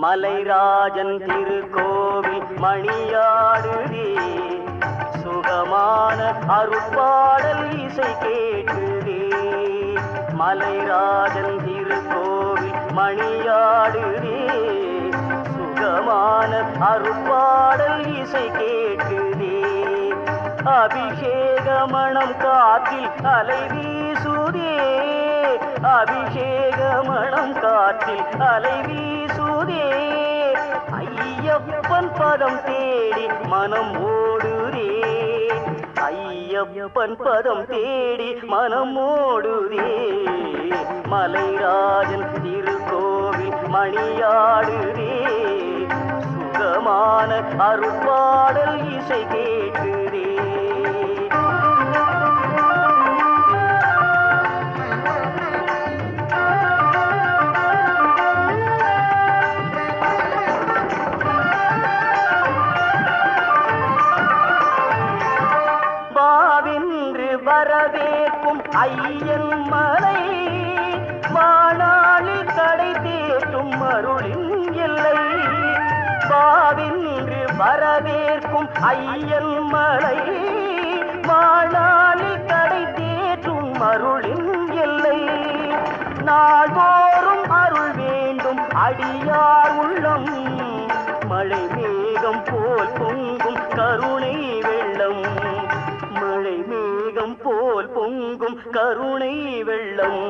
மலைராஜன் திருக்கோவில் மணியாடுதே, சுகமான அருட்பாடல் இசை கேட்குதே. மலைராஜன் திருக்கோவில் மணியாடுதே, சுகமான அருட்பாடல் இசை கேட்குதே. அபிஷேக மணம் காற்றில் அலை வீசுதே, அபிஷேக மணம் காற்றில் அலை வீசுதே. ஐயப்பன் பதம் தேடி மனம் ஓடுதே, ஐயப்பன் பதம் தேடி மனம் ஓடுதே. மலைராஜன் திருக்கோவில் மணியாடுதே, சுகமான அருட்பாடல் இசை கேட்குதே. வரவேற்கும் ஐயன் மலை, வானாளில் கடை தேற்றும் அருளின் எல்லை. பாவின்று வரவேற்கும் ஐயன் மலை, வானாளில் கடை தேற்றும் அருளின் எல்லை. நாள்தோறும் அருள் வேண்டும் அடியார் உள்ளம், மழை மேகம் போல் பொங்கும் கருணை வெள்ளம், மழை மேகம் போல் பொங்கும் கருணை வெள்ளம்.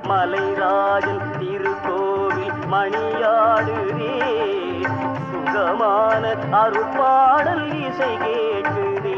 மலைராஜன் திருக்கோவில் மணியாடுதே, சுகமான அருட்பாடல் இசை கேட்குதே.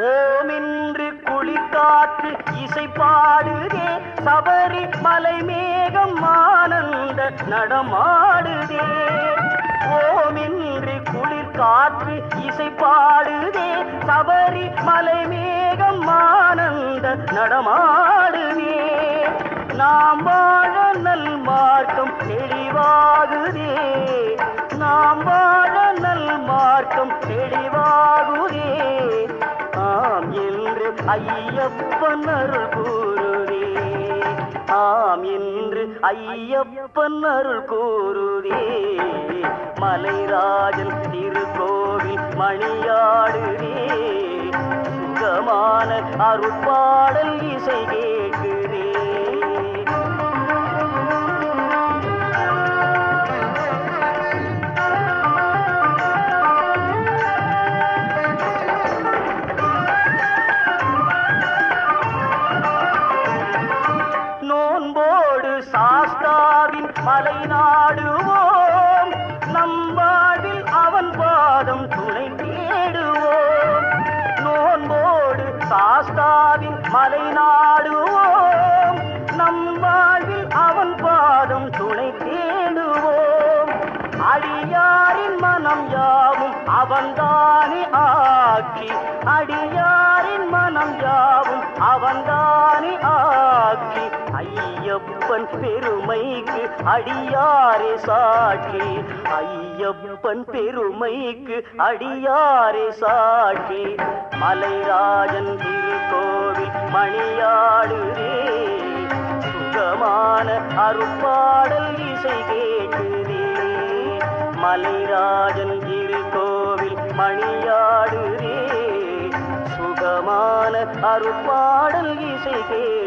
ஓமென்று குளிர்காற்று இசை பாடுதே, சபரி மலை மேகம் ஆனந்த நடமாடுதே. ஓமென்று குளிர்காற்று இசை பாடுதே, சபரி மலை மேகம் ஆனந்த நடமாடுதே. நாம் வாழ நல் மார்க்கம் தெளிவாகுதே, நாம் வாழ நல் மார்க்கம் தெளிவாகுதே. ஆம் என்று ஐயப்பன் அருள் கூறுதே, ஆம் என்று ஐயப்பன் அருள் கூறுதே. மலைராஜன் திருக்கோவில் மணியாடுதே, சுகமான அருட்பாடல் இசை கேட்குதே. சாஸ்தாவின் மலை நாடுவோம், நம் வாழ்வில் அவன் பாதம் துணை தேடுவோம். நோன்போடு சாஸ்தாவின் மலை நாடுவோம், நம் வாழ்வில் அவன் பாதம் துணை தேடுவோம். அடியாரின் மனம் யாவும் அவன்தானே ஆட்சி, அடியாரின் மனம் யாவும் அவன்தானே ஆட்சி. ஐயப்பன் பெருமைக்கு அடியாரே சாட்சி, ஐயப்பன் பெருமைக்கு அடியாரே சாட்சி. மலைராஜன் திருக்கோவில் மணியாடுதே, சுகமான அருட்பாடல் இசை கேட்குதே. மலைராஜன் திருக்கோவில் மணியாடுதே, சுகமான அருட்பாடல் இசை கேட்குதே.